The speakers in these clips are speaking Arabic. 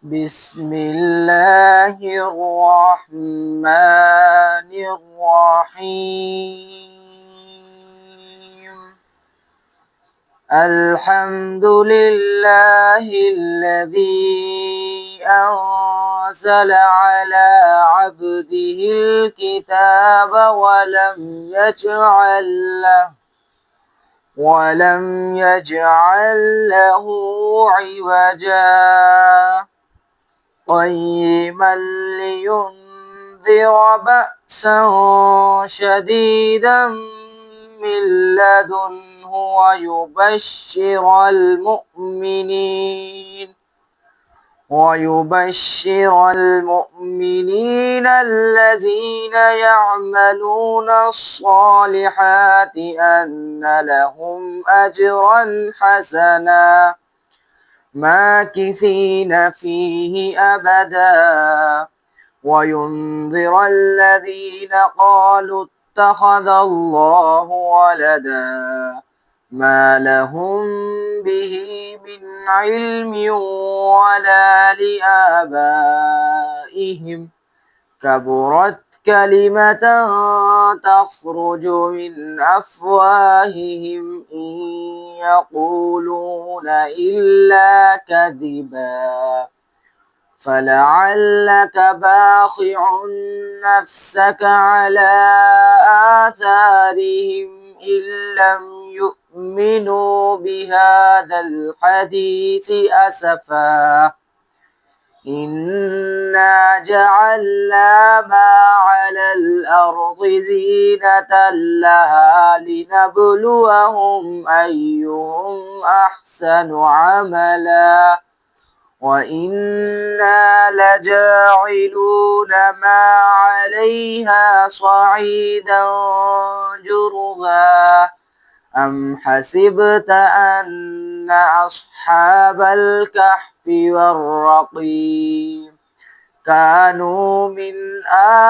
بسم الله الرحمن الرحيم. الحمد لله الذي أنزل على عبده الكتاب ولم يجعل له عوجا قيما لينذر بأسا شديدا من لدنه ويبشر المؤمنين الذين يعملون الصالحات أن لهم أجرا حسنا ماكثين فيه أبدا وينذر الذين قالوا اتخذ الله ولدا ما لهم به من علم ولا لآبائهم كبرت كلمة تخرج من أفواههم إن يقولون إلا كذبا فلعلك باخع نفسك على آثارهم إن لم يؤمنوا بهذا الحديث أسفا إنا جعلنا ما على الأرض زينة لها لنبلوهم أيهم أحسن عملا وإنا لجاعلون ما عليها صعيدا جرزا أم حسبت أن أصحاب الكهف والرقيم كانوا من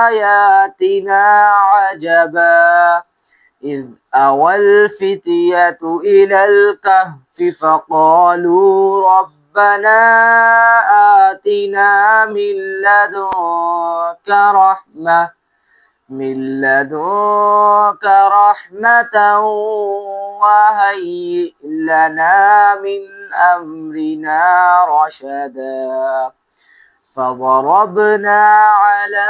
آياتنا عجبا إذ أوى الفتية إلى الكهف فقالوا ربنا آتنا من لدنك رحمة وهيئ لنا من أمرنا رشدا فضربنا على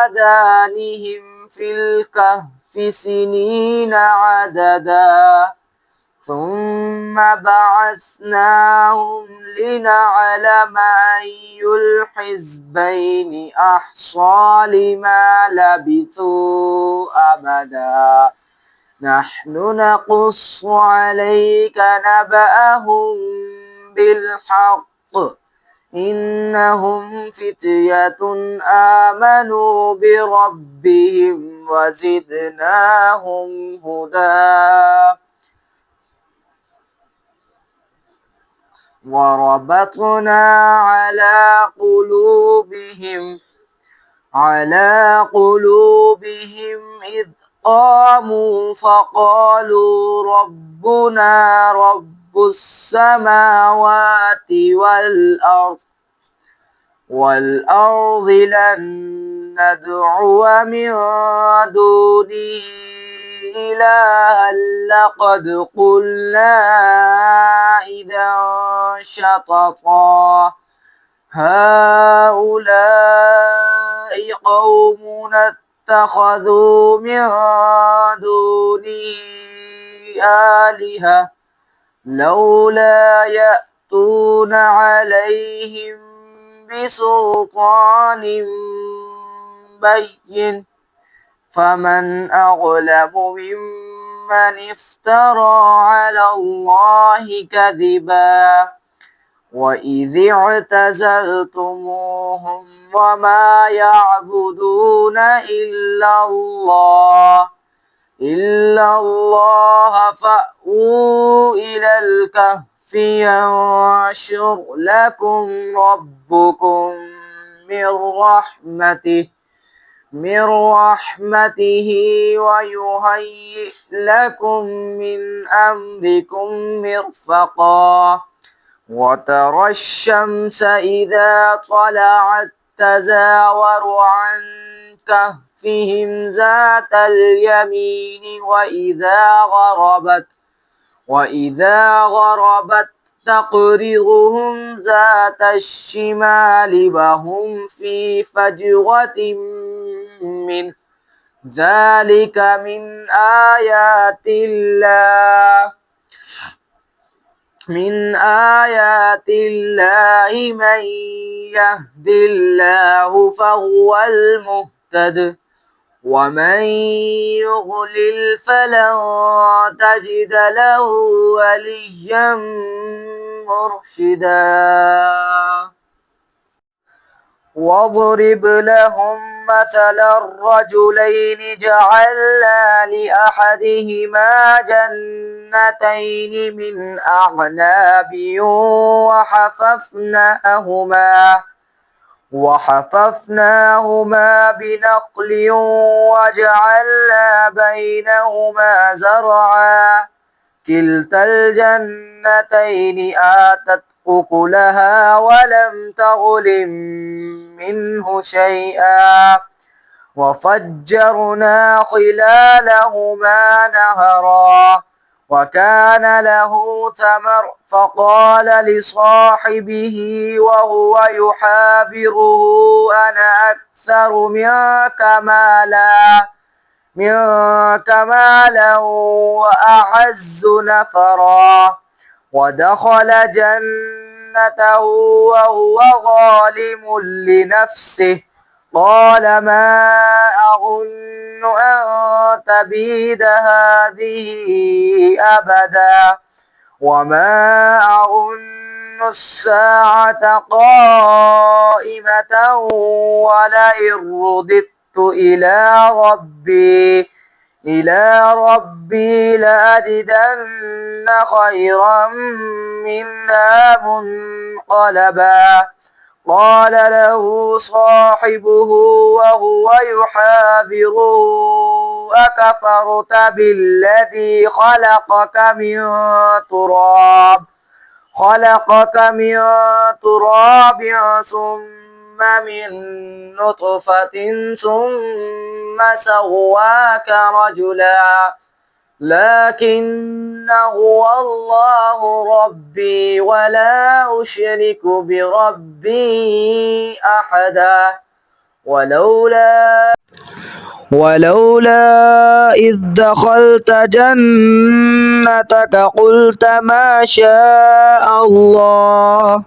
آذانهم في الكهف سنين عددا ثم بعثناهم لنعلم أي الحزبين أحصى لما لبثوا أمدا نحن نقص عليك نبأهم بالحق إنهم فتية آمنوا بربهم وزدناهم هدى وربطنا على قلوبهم إذ قاموا فقالوا ربنا رب السماوات والأرض لن ندعو من دونه إلها لقد قلنا إذا شططا هؤلاء قومنا اتخذوا من دونه آلهة لولا يأتون عليهم بسلطان بين فمن أظلم ممن افترى على الله كذبا وإذ اعتزلتموهم وما يعبدون إلا الله فأووا إلى الكهف ينشر لكم ربكم من رحمته ويهيئ لكم من أمركم مرفقا وترى الشمس إذا طلعت تزاور عن كهفهم ذات اليمين وإذا غربت تقرضهم ذات الشمال وهم في فجوة منه ذلك من آيات الله من يهد الله فهو المهتد ومن يضلل فلن تجد له وليا مرشدا واضرب لهم مثل الرجلين جعلنا لأحدهما جنتين من أعناب وحففناهما بنخل وجعلنا بينهما زرعا كلتا الجنتين آتت أكلها ولم تظلم منه شيئا وفجرنا خلالهما نهرا وكان له ثمر فقال لصاحبه وهو يحاوره أنا أكثر منك مالا وأعز نفرا ودخل جنته وهو ظالم لنفسه قال ما أظن أن تبيد هذه أبدا وما أظن الساعة قائمة ولئن رددت إلى ربي لأجدن خيرا منها منقلبا قال له صاحبه وهو يحاوره أكفرت بالذي خلقك من تراب ثم من نطفة ثم سواك رجلا لكن هو الله ربي ولا أشرك بربي أحدا ولولا إذ دخلت جنتك قلت ما شاء الله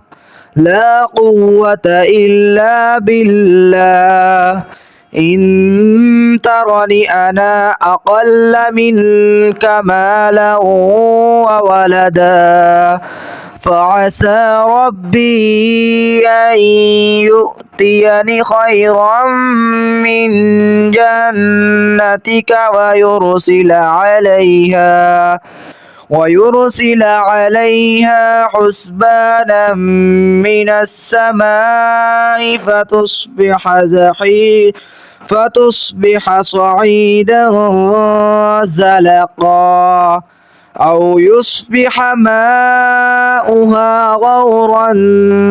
لا قوة إلا بالله إن ترني أنا أقل منك مالا وولدا فعسى ربي أن يؤتيني خيرا من جنتك ويرسل عليها حسبانا من السماء فتصبح صعيدا زلقا أو يصبح ماؤها غورا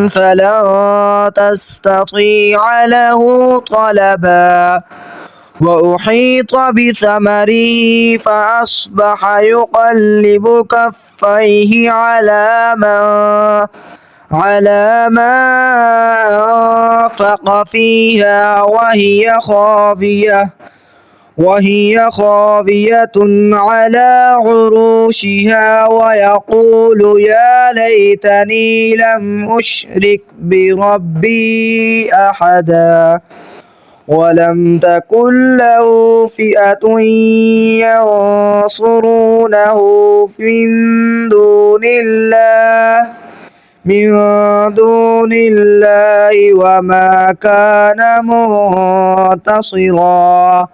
فلن تستطيع له طلبا وأحيط بثمره فأصبح يقلب كفيه على ما أنفق فيها وهي خاوية على عروشها ويقول يا ليتني لم أشرك بربي أحدا ولم تكن له فئة ينصرونه من دون الله وما كان منتصرا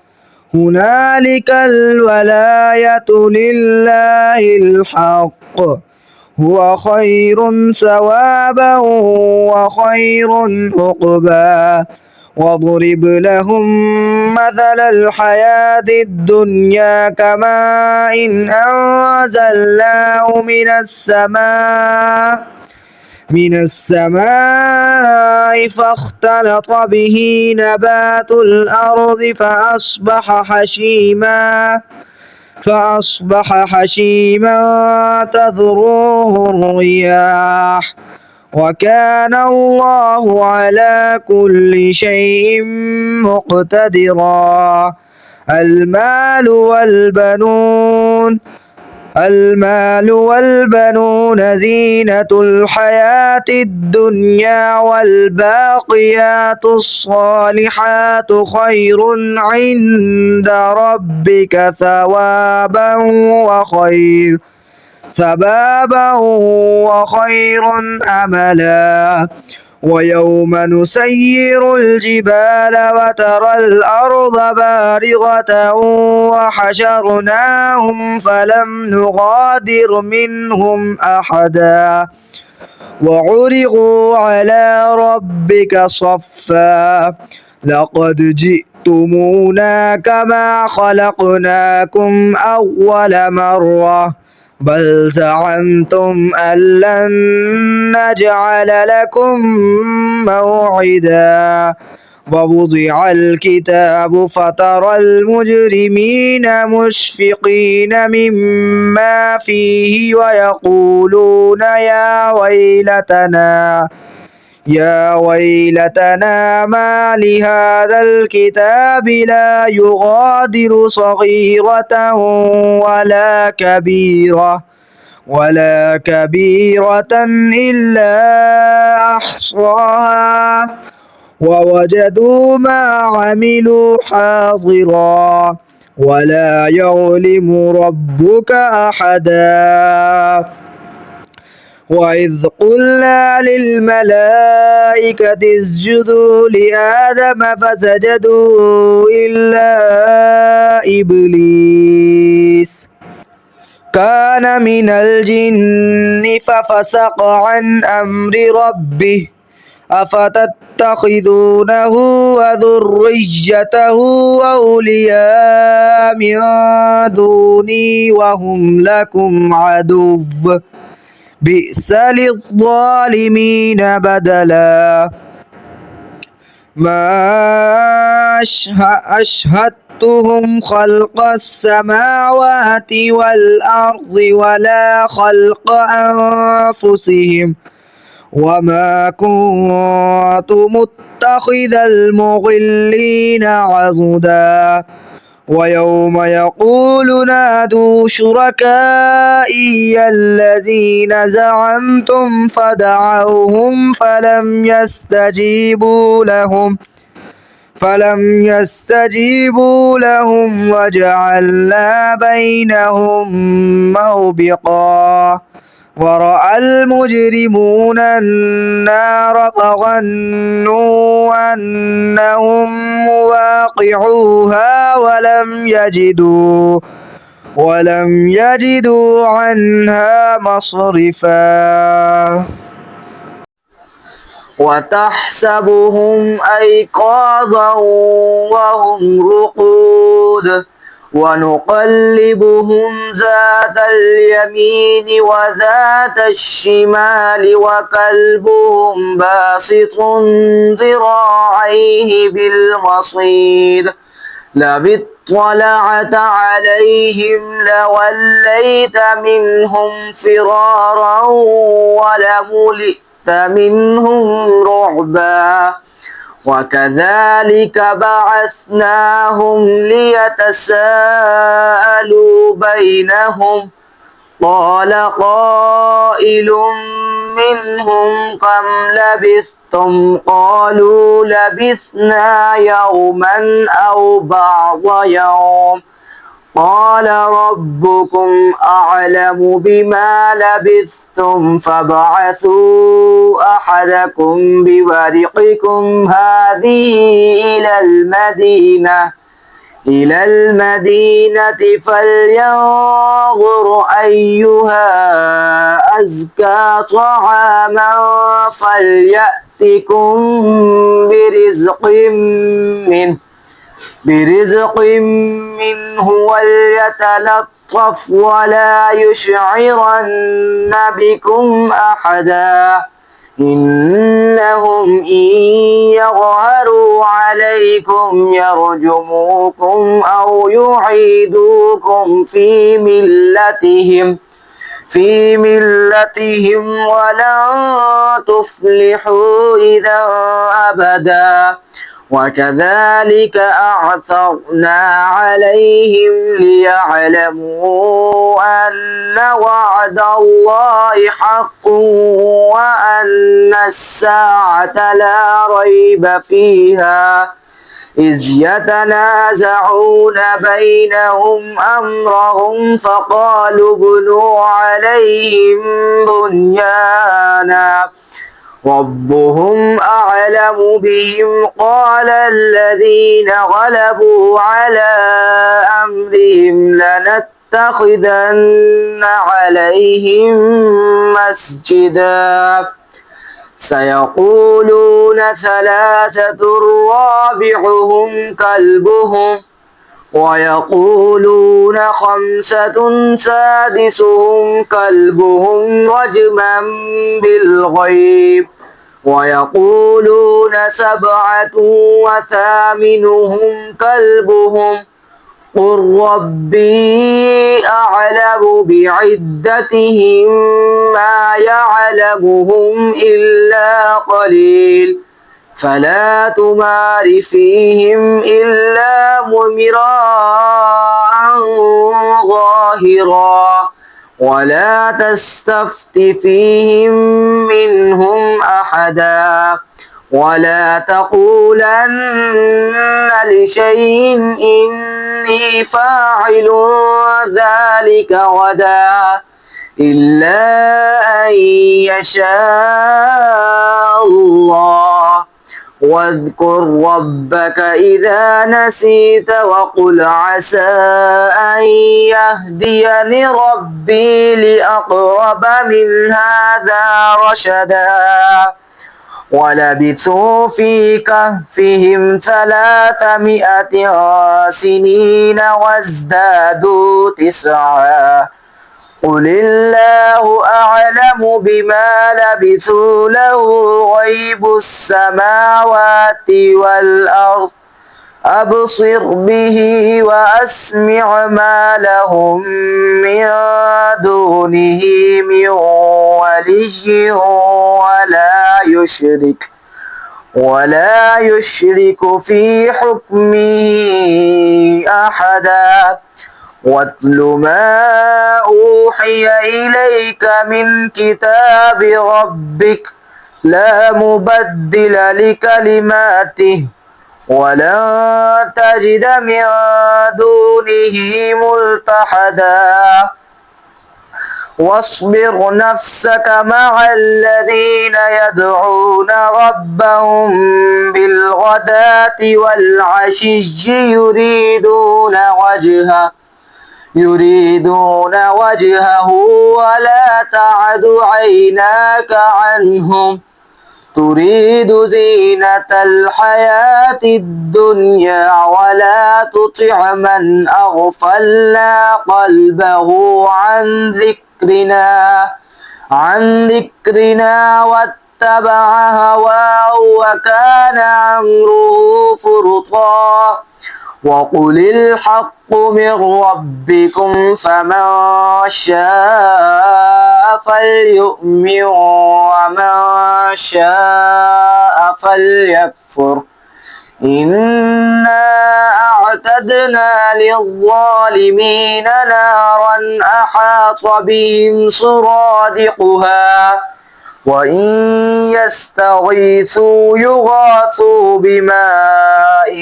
هنالك الولاية لله الحق هو خير ثوابا وخير عقبا واضرب لهم مثل الحياة الدنيا كماء أنزلناه من السماء من السماء فاختلط به نبات الأرض فأصبح حشيما تذروه الرياح وكان الله على كل شيء مقتدرا. المال والبنون زينة الحياة الدنيا والباقيات الصالحات خير عند ربك ثوابا وخير أملا. ويوم نسير الجبال وترى الأرض بارغة وحشرناهم فلم نغادر منهم أحدا وعرضوا على ربك صفا لقد جئتمونا كما خلقناكم أول مرة بل زعمتم أن لن نجعل لكم موعدا. ووضع الكتاب فترى المجرمين مشفقين مما فيه ويقولون يا ويلتنا ما لهذا الكتاب لا يغادر صغيرة ولا كبيرة إلا أحصاها ووجدوا ما عملوا حاضرا ولا يظلم ربك أحدا. وإذ قلنا للملائكة اسجدوا لآدم فسجدوا إلا إبليس كان من الجن ففسق عن أمر ربه أفتتخذونه وذريته أولياء من دوني وهم لكم عدو بئس للظالمين بدلا. ما أشهدتهم خلق السماوات والأرض ولا خلق أنفسهم وما كنت متخذ المضلين عضدا. ويوم يقول نادوا شركائي الذين زعمتم فدعوهم فلم يستجيبوا لهم وجعلنا بينهم موبقا. ورأى المجرمون النار فظنوا أنهم مواقعوها ولم يجدوا عنها مصرفا. وتحسبهم أيقاظا وهم رقود ونقلبهم ذات اليمين وذات الشمال وكلبهم باسط ذراعيه بالوصيد لو اطلعت عليهم لوليت منهم فرارا ولملئت منهم رعبا. وكذلك بعثناهم ليتساءلوا بينهم قال قائل منهم كم لبثتم قالوا لبثنا يوما أو بعض يوم قال ربكم أعلم بما لبثتم فابعثوا أحدكم بورقكم هذه إلى المدينة فلينظر أيها أزكى طعاما فليأتكم برزق منه وليتلطف ولا يشعرن بكم أحدا إنهم إن يظهروا عليكم يرجموكم أو يعيدوكم في ملتهم ولن تفلحوا إذا أبدا وكذلك أعثرنا عليهم ليعلموا أن وعد الله حق وأن الساعة لا ريب فيها إذ يتنازعون بينهم أمرهم فقالوا ابنوا عليهم بنيانا ربهم أعلم بهم قال الذين غلبوا على أمرهم لنتخذن عليهم مسجدا سيقولون ثلاثة رابعهم كلبهم ويقولون خمسة سادسهم كلبهم رجما بالغيب ويقولون سبعة وثامنهم كلبهم قل ربي أعلم بعدتهم ما يعلمهم إلا قليل فلا تمار فيهم إلا مراء ظاهرا ولا تستفت فيهم منهم أحدا ولا تقولن لشيء إني فاعل ذلك غدا إلا أن يشاء الله واذكر ربك إذا نسيت وقل عسى أن يهديني ربي لأقرب من هذا رشدا ولبثوا في كهفهم 300 سنين وازدادوا 9 قل الله أعلم بما لبثوا له غيب السماوات والأرض أبصر به وأسمع ما لهم من دونه من ولي ولا يشرك في حكمه أحدا واتل ما أوحي إليك من كتاب ربك لا مبدل لكلماته ولن تجد من دونه ملتحدا واصبر نفسك مع الذين يدعون ربهم بالغداة والعشي يريدون وجهه ولا تعد عيناك عنهم تريد زينة الحياة الدنيا ولا تطع من أغفلنا قلبه عن ذكرنا واتبع هواه وكان أمره فرطا وقل الحق من ربكم فمن شاء فليؤمن ومن شاء فليكفر إنا أعتدنا للظالمين نارا أحاط بهم سرادقها وإن يستغيثوا يغاثوا بماء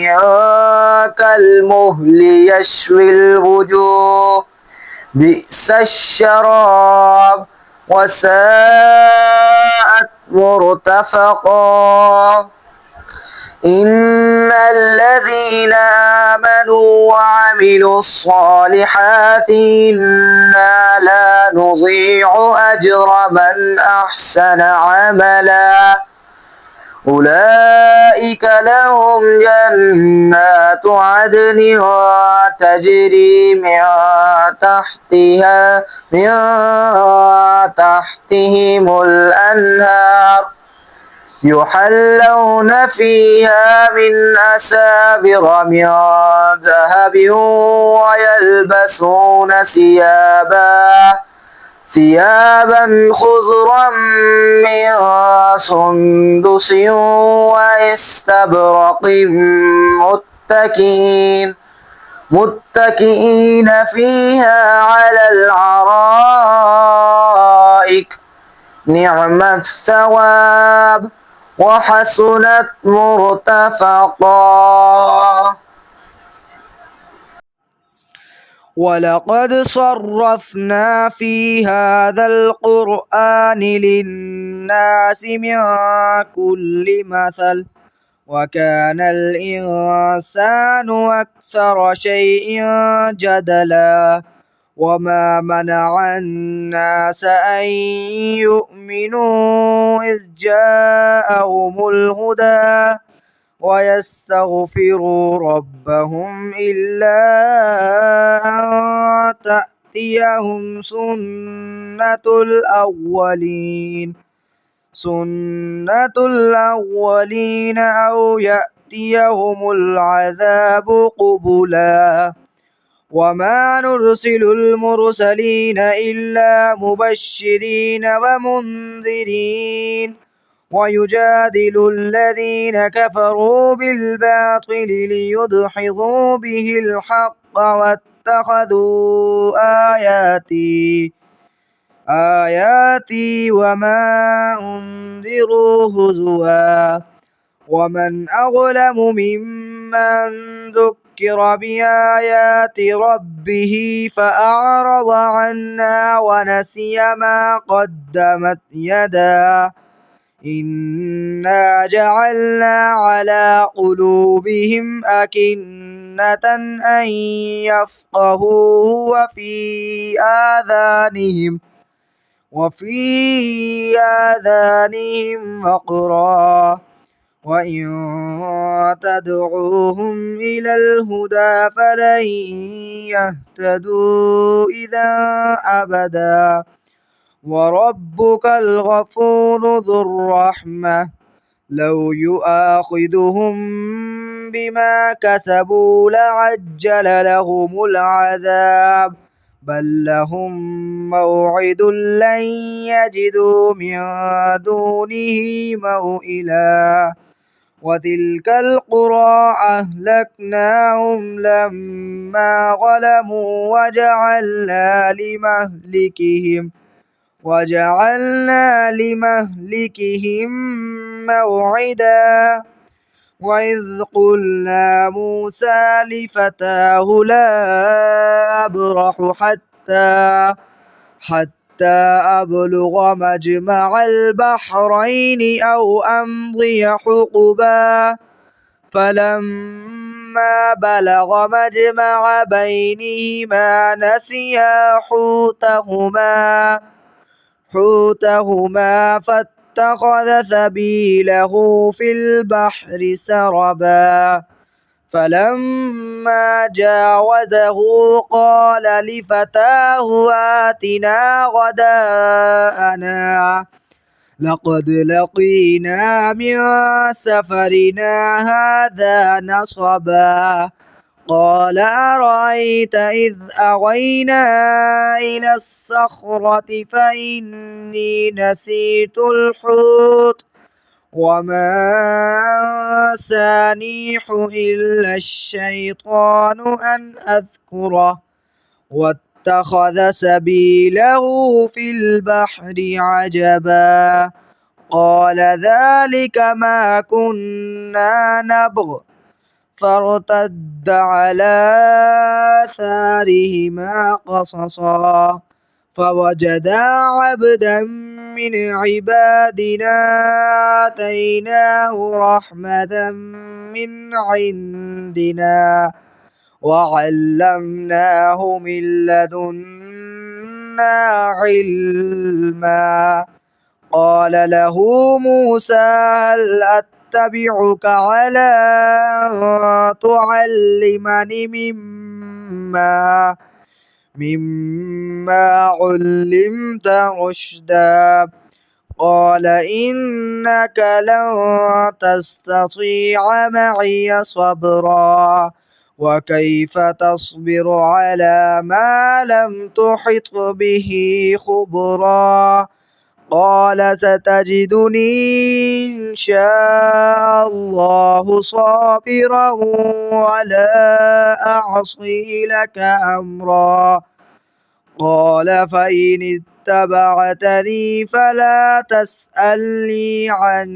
كالمهل يشوي الوجوه بئس الشراب وساءت مرتفقا إن الذين آمنوا وعملوا الصالحات إنا لا نضيع أجر من أحسن عملا أولئك لهم جنات عدن تجري من تحتهم الأنهار يحلون فيها من أساور من ذهب ويلبسون ثيابا خضرا من سندس واستبرق متكئين فيها على الأرائك نعم الثواب وحسنت مرتفقا. ولقد صرفنا في هذا القرآن للناس من كل مثل وكان الإنسان أكثر شيء جدلا وما منع الناس أن يؤمنوا إذ جاءهم الهدى ويستغفروا ربهم إلا أن تأتيهم سنة الأولين أو يأتيهم العذاب قبلا وما نرسل المرسلين إلا مبشرين ومنذرين ويجادل الذين كفروا بالباطل ليدحضوا به الحق واتخذوا آياتي وما أنذروا هزوا ومن أظلم ممن ذكر بآيات ربه فأعرض عنها ونسي ما قدمت يداه إنا جعلنا على قلوبهم أكنة أن يفقهوه وفي آذانهم وقرا وإن تدعوهم إلى الهدى فلن يهتدوا إذا أبدا وربك الغفور ذو الرحمة لو يؤاخذهم بما كسبوا لعجل لهم العذاب بل لهم موعد لن يجدوا من دونه موئلا وتلك القرى أهلكناهم لما ظلموا وجعلنا لمهلكهم موعدا وإذ قلنا موسى لفتاه لا أبرح حتى أبلغ مجمع البحرين أو أمضي حقبا فلما بلغ مجمع بينهما نسيا حوتهما فاتخذ سبيله في البحر سربا فلما جاوزه قال لفتاه آتنا غداءنا لقد لقينا من سفرنا هذا نصبا قال أرأيت إذ أوينا إلى الصخرة فإني نسيت الحوت وما أنسانيه إلا الشيطان أن أذكره واتخذ سبيله في البحر عجبا قال ذلك ما كنا نبغ فارتد على آثارهما قصصا فوجدا عبدا من عبادنا آتيناه رحمة من عندنا وعلمناه من لدنا علما قال له موسى هل أتبعك على أن تعلمني مما علمت رشدا قال إنك لن تستطيع معي صبرا وكيف تصبر على ما لم تحط به خبرا قال ستجدني إن شاء الله صابرا ولا أعصي لك أمرا قال فإن اتبعتني فلا تسألني عن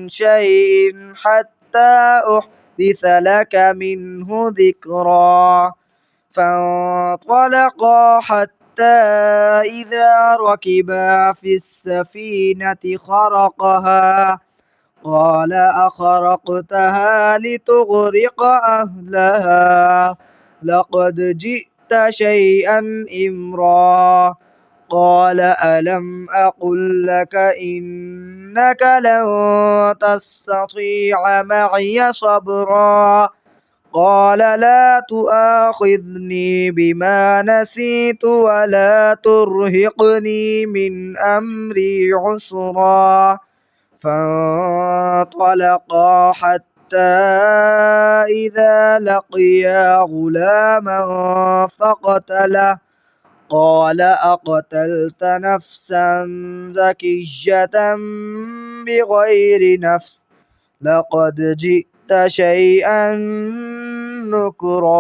شيء حتى أحدث لك منه ذكرا فانطلقا حتى إذا ركبا في السفينة خرقها قال أخرقتها لتغرق أهلها لقد جئت شيئا إمرا قال ألم أقل لك إنك لن تستطيع معي صبرا قال لا تؤاخذني بما نسيت ولا ترهقني من أمري عسرا فانطلقا حتى إذا لقيا غلاما فقتله قال أقتلت نفسا زكية بغير نفس لقد جئت شيئا نكرا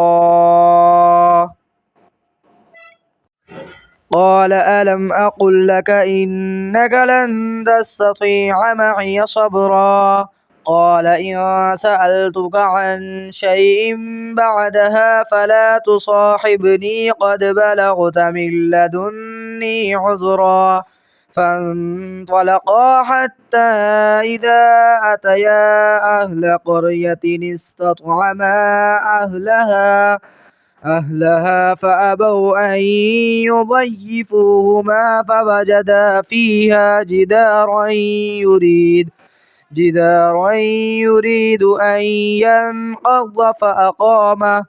قال ألم أقل لك إنك لن تستطيع معي صبرا قال إن سألتك عن شيء بعدها فلا تصاحبني قد بلغت من لدني عذرا فانطلقا حتى إذا أتيا أهل قرية استطعما أهلها فأبوا أن يضيفوهما فوجدا فيها جدارا يريد أن ينقض فأقامه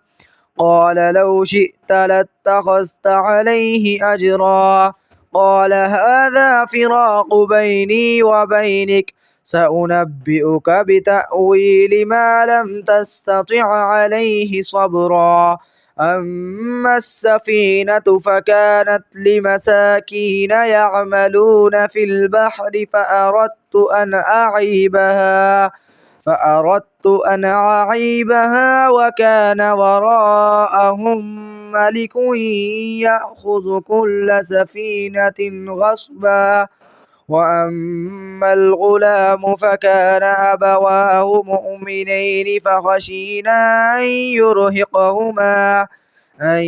قال لو شئت لاتخذت عليه أجرا قال هذا فراق بيني وبينك سأنبئك بتأويل ما لم تستطع عليه صبرا أما السفينة فكانت لمساكين يعملون في البحر فأردت أن أعيبها وكان وراءهم ملك يأخذ كل سفينة غصبا وأما الغلام فكان أبواه مؤمنين فخشينا أن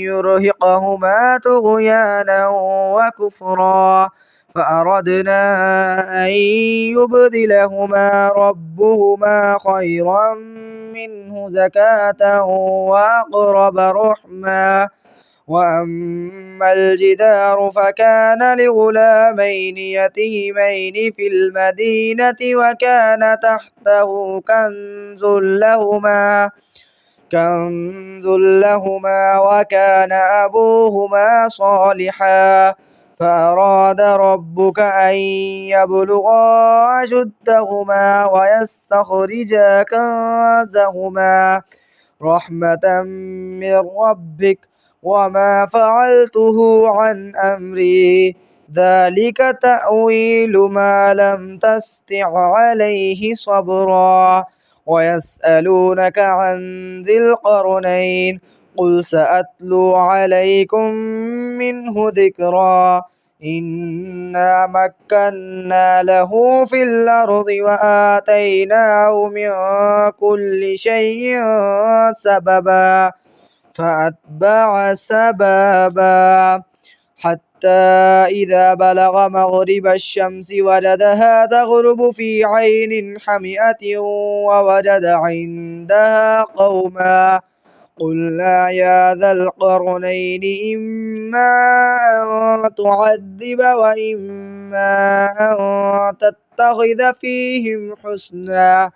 يرهقهما طغيانا وكفرا فأردنا أن يبدلهما ربهما خيرا منه زكاة وأقرب رحما وأما الجدار فكان لغلامين يتيمين في المدينة وكان تحته كنز لهما وكان أبوهما صالحا فأراد ربك أن يبلغا أشدهما ويستخرجا كنزهما رحمة من ربك وما فعلته عن أمري ذلك تأويل ما لم تستطع عليه صبرا ويسألونك عن ذي القرنين قل سأتلو عليكم منه ذكرا إنا مكنا له في الأرض وآتيناه من كل شيء سببا فأتبع سببا حتى إذا بلغ مغرب الشمس وجدها تغرب في عين حمئة ووجد عندها قوما قلنا يا ذا القرنين إما أن تعذب وإما أن تتخذ فيهم حسنا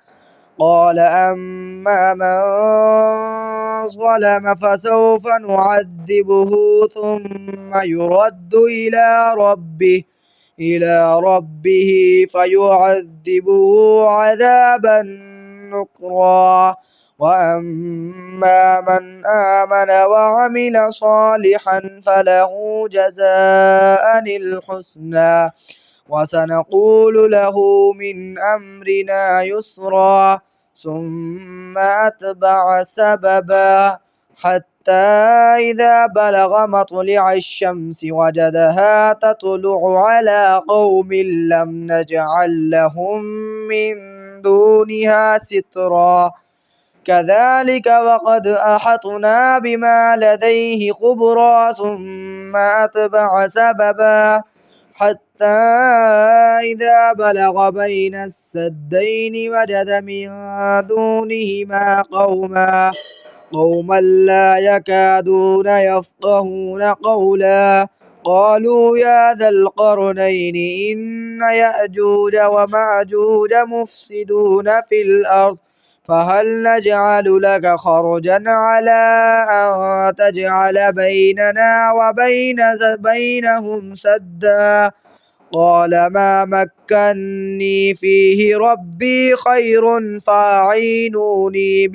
قال أما من ظلم فسوف نعذبه ثم يرد إلى ربه فيعذبه عذابا نكرا. وأما من آمن وعمل صالحا فله جزاء الحسنى وسنقول له من أمرنا يسرا. ثم أتبع سببا حتى إذا بلغ مطلع الشمس وجدها تطلع على قوم لم نجعل لهم من دونها سترا. كذلك وقد أحطنا بما لديه خبرا. ثم أتبع سببا حتى إذا بلغ بين السدين وجد من دونهما قوما لا يكادون يفقهون قولا. قالوا يا ذا القرنين إن يأجوج ومأجوج مفسدون في الأرض فهل نجعل لك خرجا على أن تجعل بيننا وبينهم سدا. قال ما مكني فيه ربي خير فأعينوني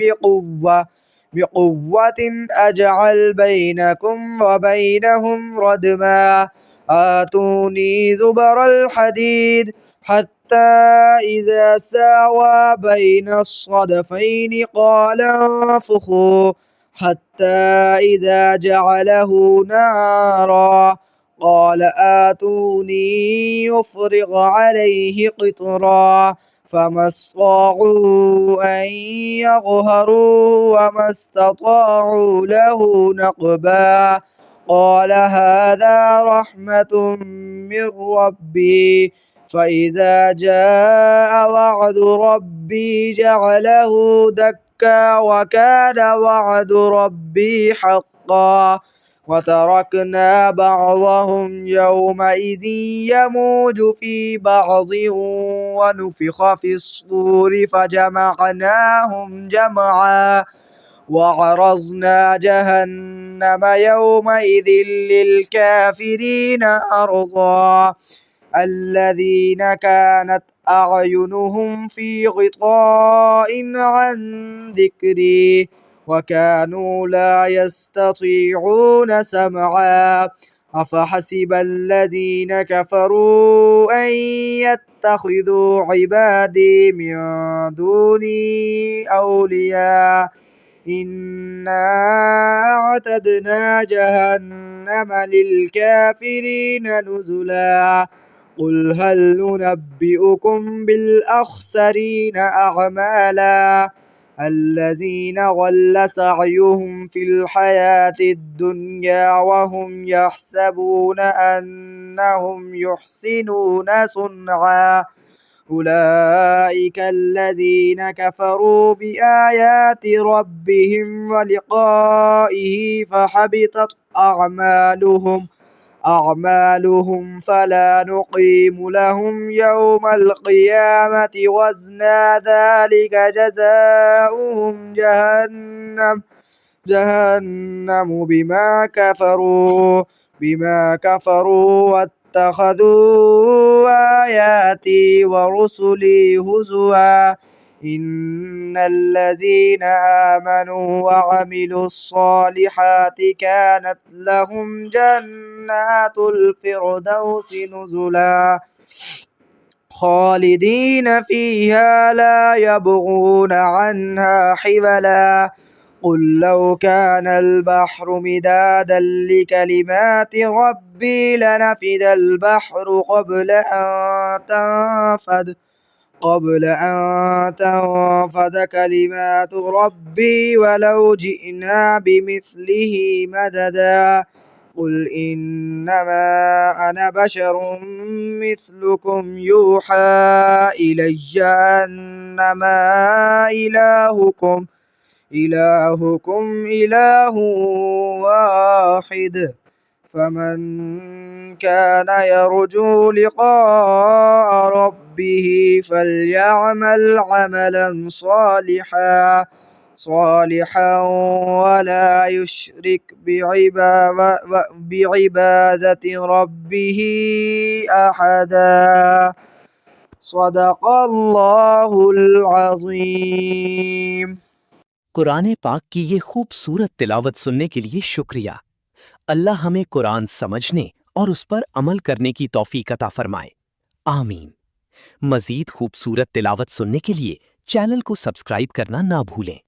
بقوة أجعل بينكم وبينهم ردما. آتوني زبر الحديد حتى إذا ساوى بين الصدفين قال انفخوا حتى إذا جعله نارا قال آتوني يفرغ عليه قطرا. فما استطاعوا أن يظهروا وما استطاعوا له نقبا. قال هذا رحمة من ربي فإذا جاء وعد ربي جعله دكا وكان وعد ربي حقا. وتركنا بعضهم يومئذ يموج في بعض ونفخ في الصور فجمعناهم جمعا. وعرضنا جهنم يومئذ للكافرين عرضا. الذين كانت أعينهم في غطاء عن ذكري وكانوا لا يستطيعون سمعا. أفحسب الذين كفروا أن يتخذوا عبادي من دوني أولياء إنا أعتدنا جهنم للكافرين نزلا. قل هل ننبئكم بالأخسرين أعمالا الذين ضل سعيهم في الحياة الدنيا وهم يحسبون أنهم يحسنون صنعا. أولئك الذين كفروا بآيات ربهم ولقائه فحبطت أعمالهم فلا نقيم لهم يوم القيامة وزنا ذلك جزاؤهم جهنم بما كفروا واتخذوا آياتي ورسلي هزوا. إن الذين آمنوا وعملوا الصالحات كانت لهم جنات الفردوس نزلا خالدين فيها لا يبغون عنها حولا. قل لو كان البحر مدادا لكلمات ربي لنفد البحر قبل أن تنفد كلمات ربي ولو جئنا بمثله مددا. قل إنما أنا بشر مثلكم يوحى إلي أنما إلهكم إله واحد. فمن كان يرجو لقاء ربه فليعمل عملا صالحا صالحا ولا يشرك بعبادة ربه أحدا صدق الله العظيم। कुरान पाक की ये खूबसूरत तिलावत सुनने के लिए शुक्रिया। अल्लाह हमें कुरान समझने और उस पर अमल करने की तौफीक अता फरमाए। आमीन। मजीद खूबसूरत तिलावत सुनने के लिए चैनल को सब्सक्राइब करना ना भूलें।